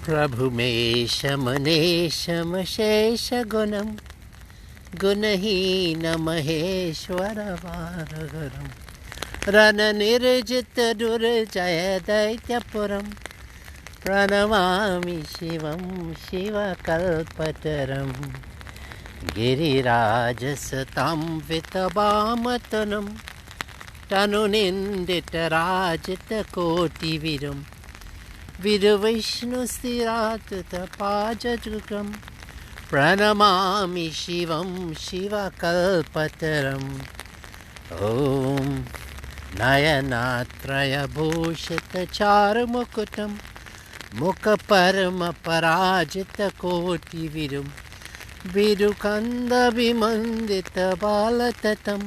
प्रभु मे शमनेशम शेष गुणम गुणहीन महेश्वर वारगरम रण निर्जित दुर्जय दैत्यपुरम प्रणमामि शिवं शिवकल्पतरं गिरिराजसतां वितवामतनं तनुनिन्दितराजितकोटिवीरं विरुविष्णुस्थिरातुतपाजजुगं प्रणमामि शिवं शिवकल्पतरम् ॐ नयनात्रयभूषितचारुमुकुटं मुखपरमपराजितकोटिवीरं विरुकन्दविमन्दितबालततं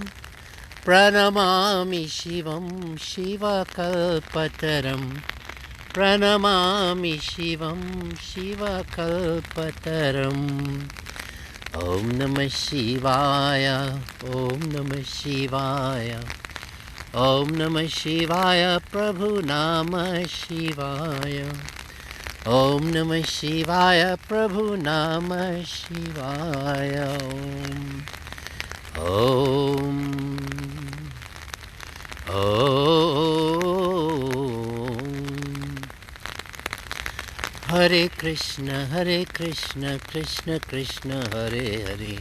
प्रणमामि शिवं शिवकल्पतरं प्रणमामि शिवं शिवकल्पतरम् ॐ नमः शिवाय ॐ नमः शिवाय ॐ नमः शिवाय प्रभु नमः शिवाय ॐ नमः शिवाय प्रभु नमः शिवाय ॐ हरे कृष्ण कृष्ण कृष्ण हरे हरे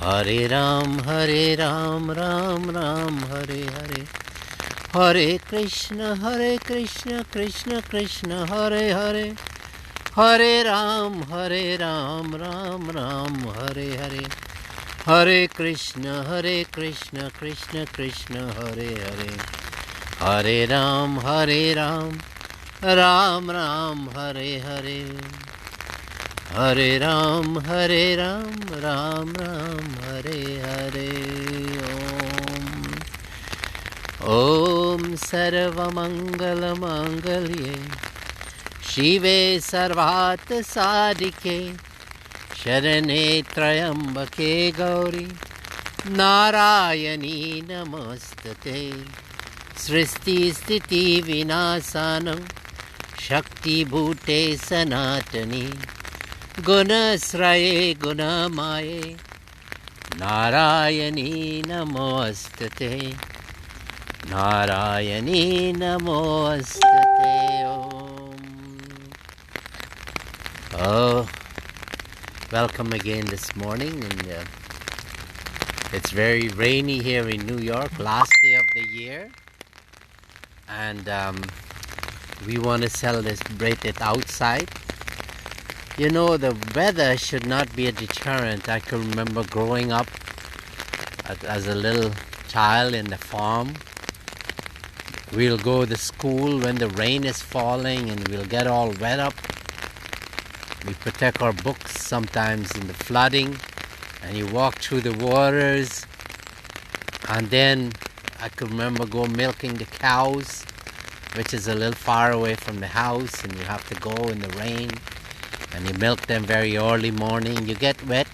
हरे राम राम राम हरे हरे हरे कृष्ण कृष्ण कृष्ण हरे हरे हरे राम राम राम हरे हरे हरे कृष्ण कृष्ण कृष्ण हरे हरे हरे राम राम राम हरे हरे हरे राम राम राम हरे हरे ॐ सर्वमङ्गलमाङ्गल्ये शिवे सर्वार्थसाधिके शरणे त्र्यम्बके गौरी नारायणी नमोस्तुते सृष्टिस्थितिविनाशानं शक्तिभूते सनातनी गुणश्रये गुणमाये नारायणी नमोस्तुते नारायणी नमोस्तुते Oh, welcome again this morning, and it's very rainy here in New York, last day of the year, and we want to celebrate it outside. You know, the weather should not be a deterrent. I can remember growing up as a little child in the farm. We'll go to school when the rain is falling and we'll get all wet up. We protect our books sometimes in the flooding, and you walk through the waters. And then I can remember milking the cows, which is a little far away from the house, and you have to go in the rain. And you milk them very early morning. You get wet.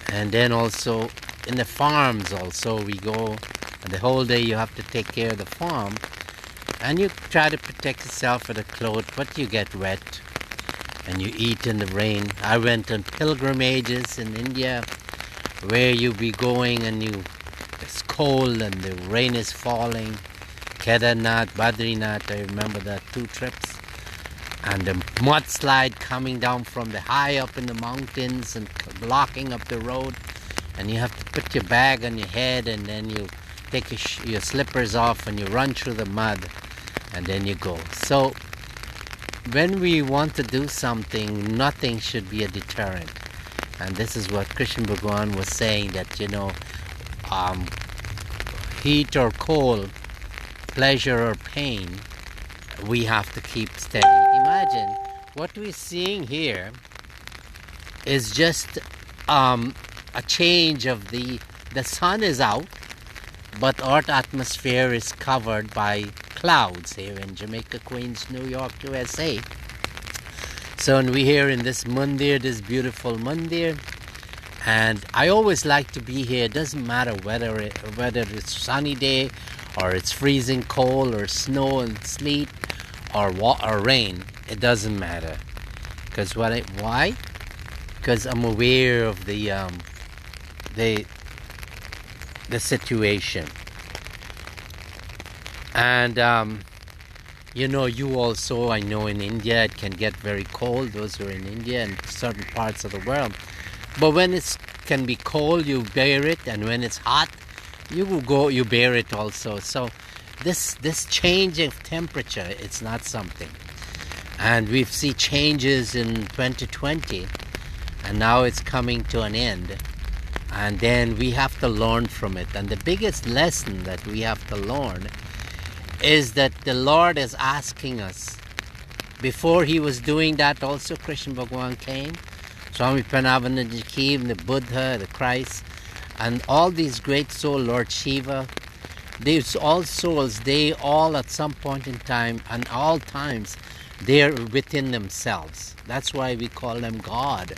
And then also in the farms also we go, and the whole day you have to take care of the farm. And you try to protect yourself with a cloth, but you get wet. And you eat in the rain. I went on pilgrimages in India where you be going and it's cold and the rain is falling. Kedarnath, Badrinath, I remember that 2 trips. And the mudslide coming down from the high up in the mountains and blocking up the road. And you have to put your bag on your head, and then you take your slippers off and you run through the mud, and then you go. So when we want to do something, nothing should be a deterrent. And this is what Krishna Bhagwan was saying, that heat or cold, pleasure or pain, we have to keep steady. Imagine what we're seeing here is just a change of the sun is out, but Earth atmosphere is covered by clouds here in Jamaica, Queens, New York, USA. So and we're here in this mandir, this beautiful mandir, and I always like to be here. It doesn't matter whether it's sunny day or it's freezing cold or snow and sleet or rain. it doesn't matter. Because why? Because I'm aware of the situation. And you also, I know in India it can get very cold, those who are in India and certain parts of the world. But when it can be cold, you bear it, and when it's hot, you bear it also. So this change of temperature, it's not something. And we've seen changes in 2020, and now it's coming to an end. And then we have to learn from it. And the biggest lesson that we have to learn is that the Lord is asking us. Before he was doing that also, Krishna Bhagwan came, Swami Parameshananda came, the Buddha, the Christ, and all these great souls, Lord Shiva, these all souls, they all at some point in time, and all times, they're within themselves. That's why we call them God.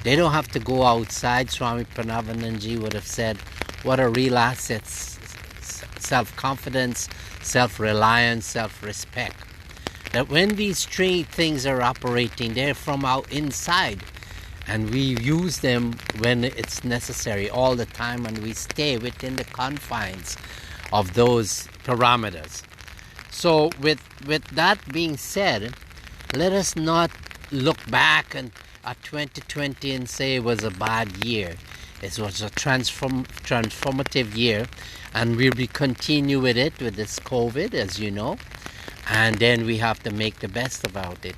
They don't have to go outside. Swami Parameshananda would have said, what are real assets? Self-confidence, self-reliance, self-respect. That when these three things are operating, they're from out inside. And we use them when it's necessary all the time, and we stay within the confines of those parameters. So with that being said, let us not look back at 2020 and say it was a bad year. It was a transformative year, and we'll be continue with it with this COVID, as you know, and then we have to make the best about it.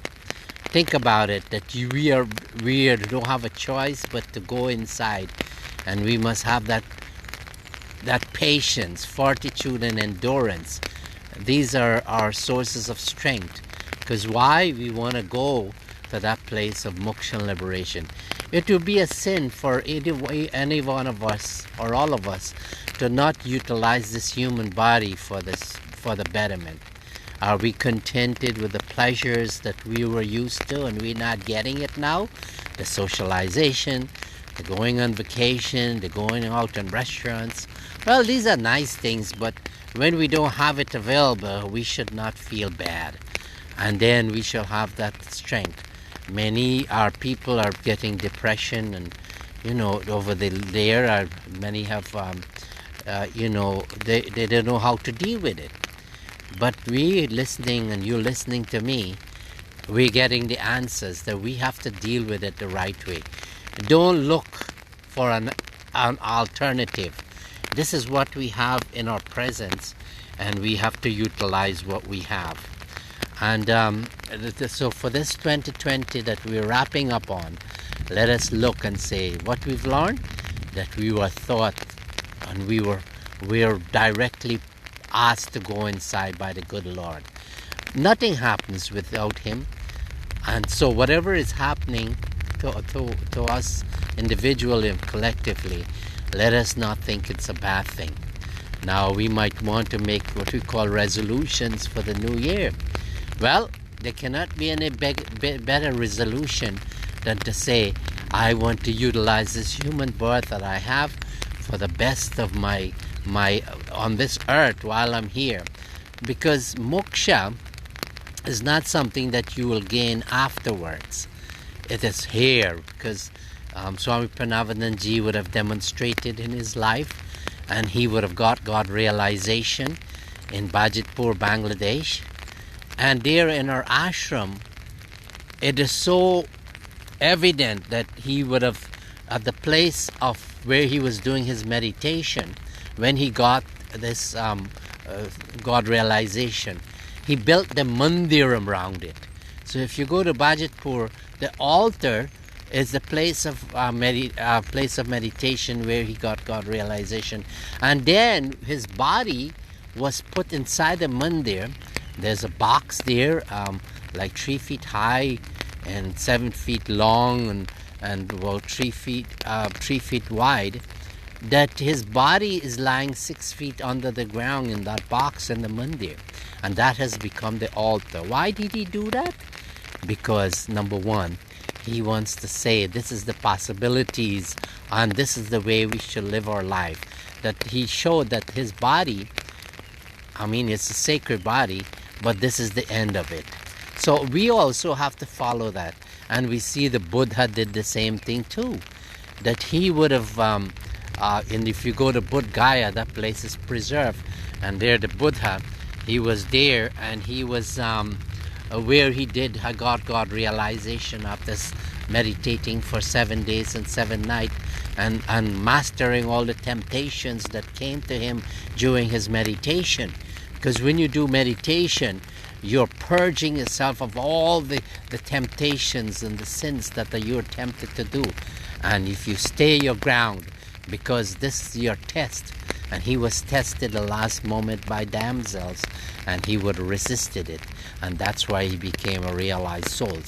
Think about it, that we don't have a choice but to go inside, and we must have that patience, fortitude, and endurance. These are our sources of strength. Because why? We want to go to that place of moksha and liberation. It would be a sin for any one of us or all of us to not utilize this human body for the betterment. Are we contented with the pleasures that we were used to and we're not getting it now? The socialization, the going on vacation, the going out in restaurants. Well, these are nice things, but when we don't have it available, we should not feel bad. And then we shall have that strength. Our people are getting depression, and over there, many have, they don't know how to deal with it. But we listening, and you're listening to me, we're getting the answers that we have to deal with it the right way. Don't look for an alternative. This is what we have in our presence, and we have to utilize what we have. And so for this 2020 that we're wrapping up on, let us look and say what we've learned, that we were taught, and we were directly asked to go inside by the good Lord. Nothing happens without him. And so whatever is happening to us individually and collectively, let us not think it's a bad thing. Now we might want to make what we call resolutions for the new year. Well, there cannot be any better resolution than to say, I want to utilize this human birth that I have for the best of my on this earth while I'm here. Because moksha is not something that you will gain afterwards. It is here, because Swami Parameshananda would have demonstrated in his life, and he would have got God realization in Bajitpur, Bangladesh. And there in our ashram, it is so evident that he would have, at the place of where he was doing his meditation, when he got this God realization, he built the mandir around it. So if you go to Bajitpur, the altar is the place of meditation where he got God realization. And then his body was put inside the mandir. There's a box there, like 3 feet high and 7 feet long and about 3 feet wide. That his body is lying 6 feet under the ground in that box in the mandir. And that has become the altar. Why did he do that? Because, number one, he wants to say this is the possibilities and this is the way we should live our life. That he showed that his body, it's a sacred body, but this is the end of it. So we also have to follow that. And we see the Buddha did the same thing too. That he would have, and if you go to Bodh Gaya, that place is preserved. And there the Buddha, he was there, and he was where he did God realization of this, meditating for 7 days and 7 nights, and mastering all the temptations that came to him during his meditation. Because when you do meditation, you're purging yourself of all the temptations and the sins that you're tempted to do. And if you stay your ground, because this is your test, and he was tested the last moment by damsels, and he would have resisted it, and that's why he became a realized soul.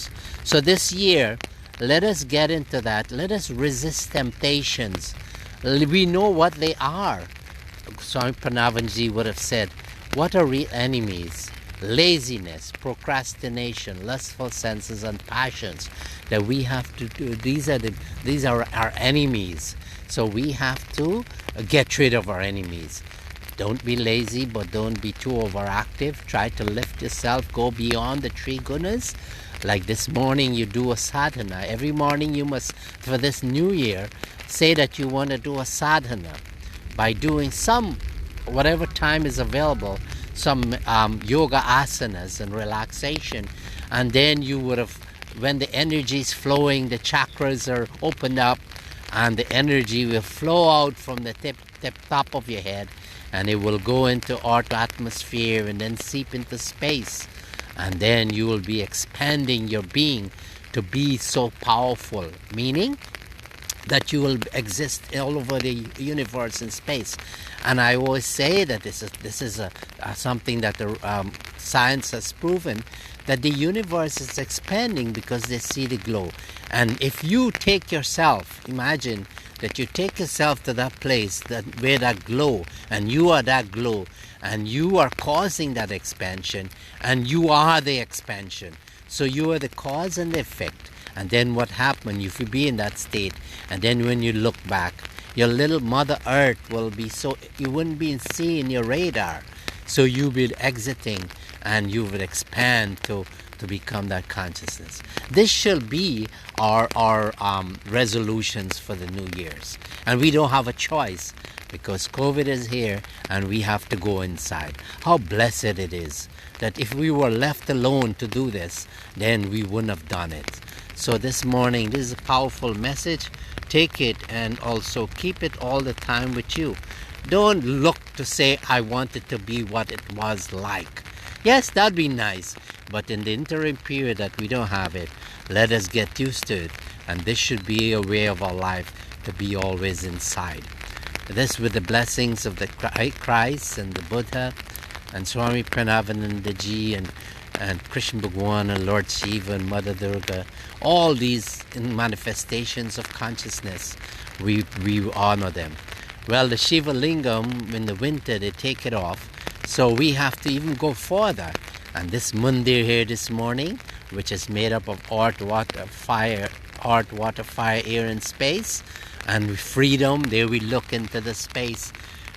So this year, let us get into that. Let us resist temptations. We know what they are. Swami Parameshananda would have said, what are real enemies? Laziness, procrastination, lustful senses, and passions that we have to do. These are our enemies. So we have to get rid of our enemies. Don't be lazy, but don't be too overactive. Try to lift yourself, go beyond the 3 gunas. Like this morning, you do a sadhana. Every morning you must, for this new year, say that you want to do a sadhana by doing some, whatever time is available, some yoga asanas and relaxation. And then you would have, when the energy is flowing, the chakras are opened up, and the energy will flow out from the top of your head, and it will go into earth atmosphere and then seep into space. And then you will be expanding your being to be so powerful, meaning that you will exist all over the universe and space. And I always say that this is something that the science has proven, that the universe is expanding because they see the glow. And if you take yourself, imagine that you take yourself to that place where that glow, and you are that glow, and you are causing that expansion, and you are the expansion. So you are the cause and the effect. And then what happened if you be in that state, and then when you look back, your little Mother Earth will be so, you wouldn't be seeing your radar. So you'll be exiting, and you will expand to become that consciousness. This shall be our resolutions for the New Year's. And we don't have a choice, because COVID is here and we have to go inside. How blessed it is that if we were left alone to do this, then we wouldn't have done it. So this morning, this is a powerful message. Take it and also keep it all the time with you. Don't look to say, I want it to be what it was like. Yes, that'd be nice. But in the interim period that we don't have it, let us get used to it. And this should be a way of our life to be always inside. This with the blessings of the Christ and the Buddha and Swami Parameshananda ji and Krishna Bhagwan and Lord Shiva and Mother Durga, all these manifestations of consciousness, we honor them. Well, the Shiva Lingam, in the winter, they take it off. So we have to even go further. And this mandir here this morning, which is made up of earth, water, fire, air, and space, and freedom, there we look into the space,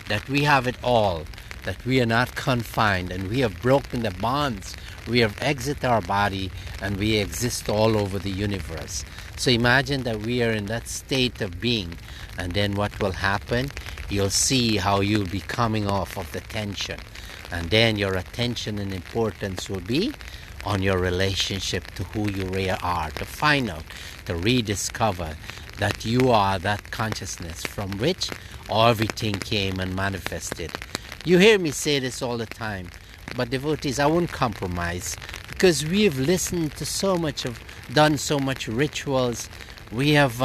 that we have it all, that we are not confined, and we have broken the bonds. We have exited our body, and we exist all over the universe. So imagine that we are in that state of being, and then what will happen? You'll see how you'll be coming off of the tension. And then your attention and importance will be on your relationship to who you really are, to find out, to rediscover that you are that consciousness from which everything came and manifested. You hear me say this all the time, but devotees, I won't compromise, because we have listened to so much, done so much rituals. We have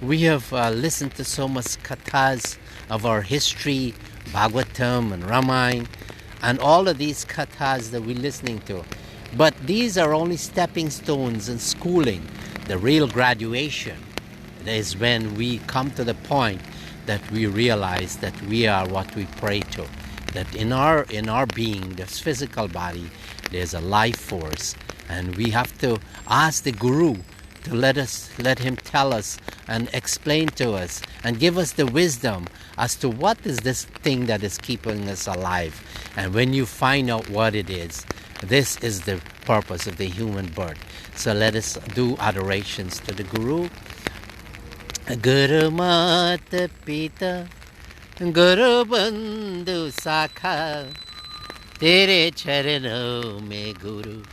listened to so much kathas of our history, Bhagavatam and Ramayana, and all of these kathas that we're listening to. But these are only stepping stones and schooling. The real graduation is when we come to the point that we realize that we are what we pray to. That in our being, this physical body, there's a life force, and we have to ask the Guru to let him tell us and explain to us and give us the wisdom as to what is this thing that is keeping us alive. And when you find out what it is, this is the purpose of the human birth. So let us do adorations to the Guru. Guru Mata Pita, Guru Bandhu Sakha, Tere Charano Me Guru,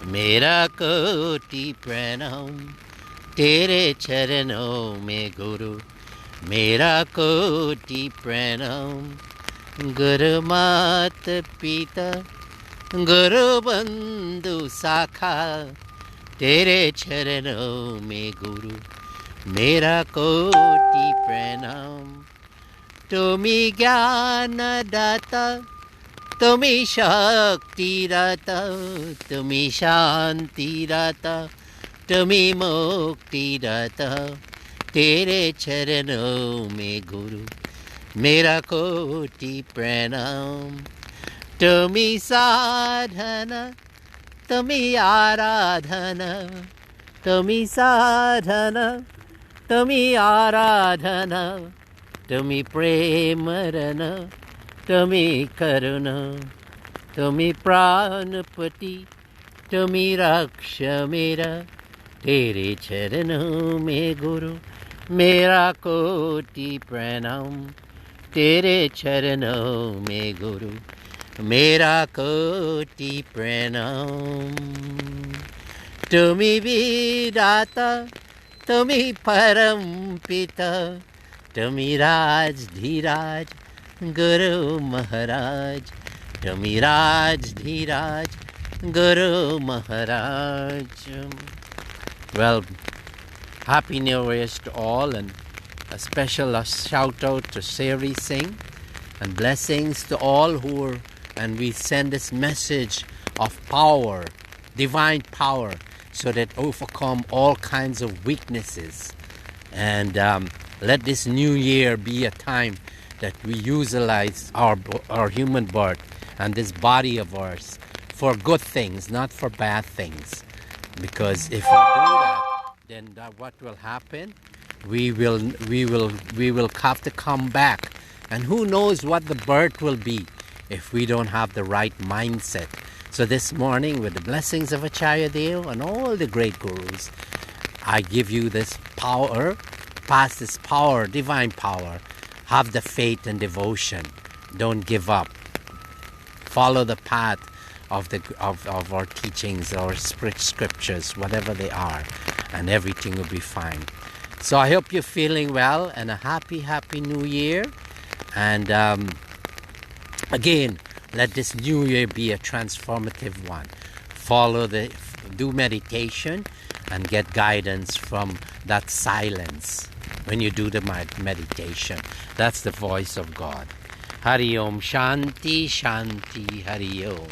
Mera Koti Pranam. Tere Charano Me Guru, Mera Koti Pranam. Guru Mata Pita, Guru Bandhu Sakha, Tere Charano Me Guru, Mera Koti Pranam. Tumi Jnana Data, Tumi Shakti Data, Tumi Shanti Data, Tumi Mukti Data, Tere Charano Me Guru, Mera Koti Pranam. Tumi Sadhana, Tumi Aradhana, Tumi Sadhana, Tumi Aradhana, Tumi Premarana, Tumi Karuna, Tumi Pranapati, Tumi Raksha Mera, Tere Charano Me Guru, Mera Koti Pranam. Tere Charano Me Guru, Mera Koti Pranam. Tumi Vidata, Tumi Parampita, Tumi Raj Dhiraj, Guru Maharaj, Tumi Raj Dhiraj, Guru Maharaj. Well, Happy New Year to all, and a special shout out to Sari Singh, and blessings to all who are, and we send this message of power, divine power, so that overcome all kinds of weaknesses. And let this new year be a time that we utilize our human birth and this body of ours for good things, not for bad things. Because if we do that, then what will happen? We will have to come back, and who knows what the birth will be if we don't have the right mindset. So this morning, with the blessings of Acharya Dev and all the great gurus, I give you this power, pass this power, divine power. Have the faith and devotion. Don't give up. Follow the path of our teachings, our scriptures, whatever they are, and everything will be fine. So I hope you're feeling well, and a happy New Year. And again, let this new year be a transformative one. Do meditation and get guidance from that silence when you do the meditation. That's the voice of God. Hari Om Shanti Shanti Hari Om.